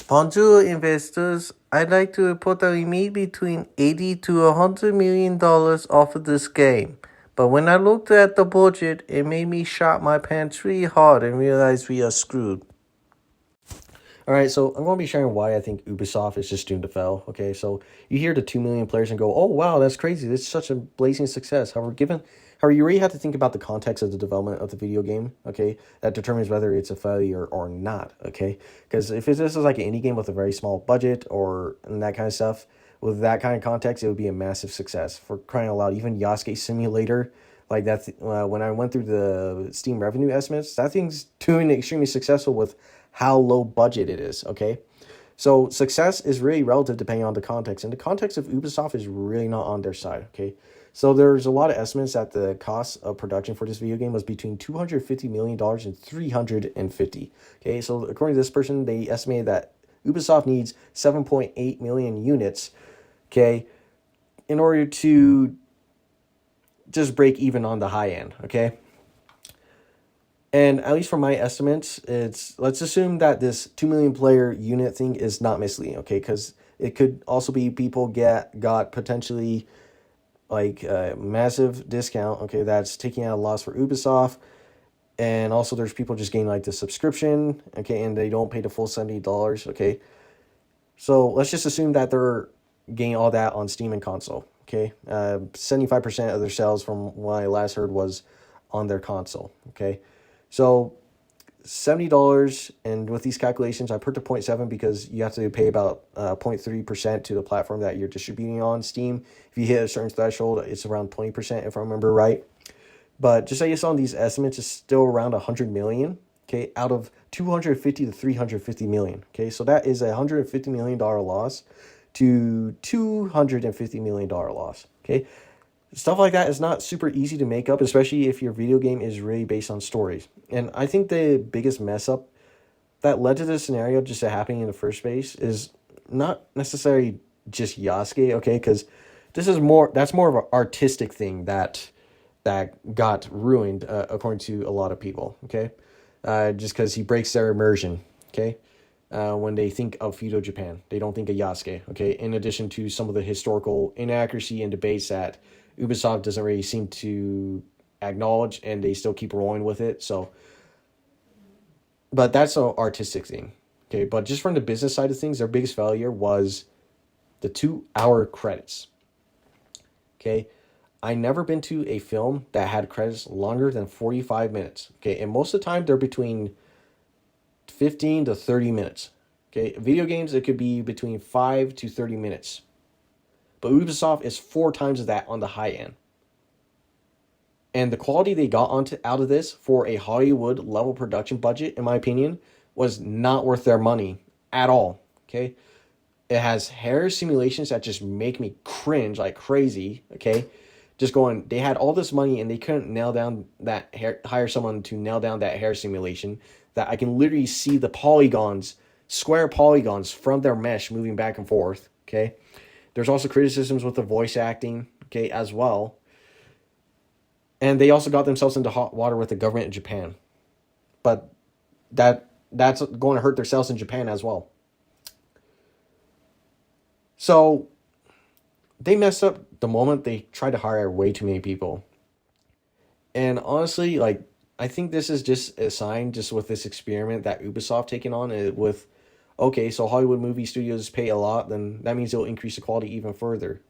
Bonjour, investors. I'd like to report that we made between $80 to $100 million off of this game. But when I looked at the budget, it made me shot my pants really hard and realize we are screwed. Alright, so I'm going to be sharing why I think Ubisoft is just doomed to fail. Okay, so you hear the 2 million players and go, oh wow, that's crazy. This is such a blazing success. However, you really have to think about the context of the development of the video game, okay? That determines whether it's a failure or not, okay? Because if this is like an indie game with a very small budget or and that kind of stuff, with that kind of context, it would be a massive success. For crying out loud, even Yasuke Simulator, like that, when I went through the Steam revenue estimates, that thing's doing extremely successful with how low budget it is, okay? So success is really relative depending on the context, and the context of Ubisoft is really not on their side, okay? So there's a lot of estimates that the cost of production for this video game was between $250 million and $350. Okay, so according to this person, they estimated that Ubisoft needs 7.8 million units, okay, in order to just break even on the high end, okay? And at least from my estimates, let's assume that this 2 million player unit thing is not misleading, okay? Because it could also be people got potentially like a massive discount, okay, that's taking out a loss for Ubisoft. And also there's people just getting like the subscription, okay, and they don't pay the full $70, okay. So let's just assume that they're getting all that on Steam and console, okay. 75% of their sales from what I last heard was on their console, okay. So $70, and with these calculations, I put the 0.7 because you have to pay about 0.3% to the platform that you're distributing on Steam. If you hit a certain threshold, it's around 20%, if I remember right. But just based on these estimates, it's still around 100 million, okay, out of 250 to 350 million, okay? So that is a $150 million loss to $250 million loss, okay? Stuff like that is not super easy to make up, especially if your video game is really based on stories. And I think the biggest mess up that led to this scenario just happening in the first place is not necessarily just Yasuke, okay? Because that's more of an artistic thing that got ruined, according to a lot of people, okay? Just because he breaks their immersion, okay? When they think of feudal Japan, they don't think of Yasuke, okay? In addition to some of the historical inaccuracy and debates that Ubisoft doesn't really seem to acknowledge, and they still keep rolling with it. So, but that's an artistic thing, okay? But just from the business side of things, their biggest failure was the 2-hour credits, okay? I never been to a film that had credits longer than 45 minutes, okay? And most of the time, they're between 15 to 30 minutes, okay? Video games, it could be between 5 to 30 minutes. But Ubisoft is 4 times that on the high end. And the quality they got out of this for a Hollywood level production budget, in my opinion, was not worth their money at all. Okay? It has hair simulations that just make me cringe like crazy. Okay? Just going, they had all this money and they couldn't nail down that hair, hire someone to nail down that hair simulation that I can literally see the polygons, square polygons from their mesh moving back and forth. Okay? There's also criticisms with the voice acting, okay, as well. And they also got themselves into hot water with the government in Japan. But that's going to hurt their sales in Japan as well. So they messed up the moment they tried to hire way too many people. And honestly, like, I think this is just a sign, just with this experiment that Ubisoft taken on with, okay, so Hollywood movie studios pay a lot, then that means they'll increase the quality even further.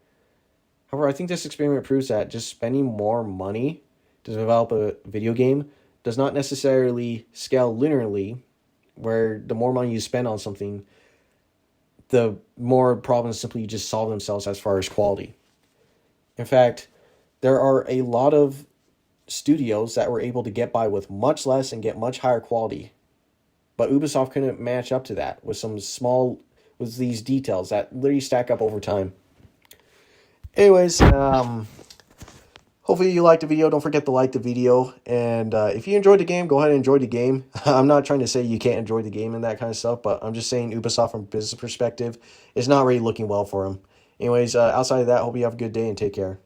However, I think this experiment proves that just spending more money to develop a video game does not necessarily scale linearly, where the more money you spend on something, the more problems simply just solve themselves as far as quality. In fact, there are a lot of studios that were able to get by with much less and get much higher quality. But Ubisoft couldn't match up to that with these details that literally stack up over time. Anyways, hopefully you liked the video. Don't forget to like the video. And if you enjoyed the game, go ahead and enjoy the game. I'm not trying to say you can't enjoy the game and that kind of stuff, but I'm just saying Ubisoft from a business perspective is not really looking well for them. Anyways, outside of that, hope you have a good day and take care.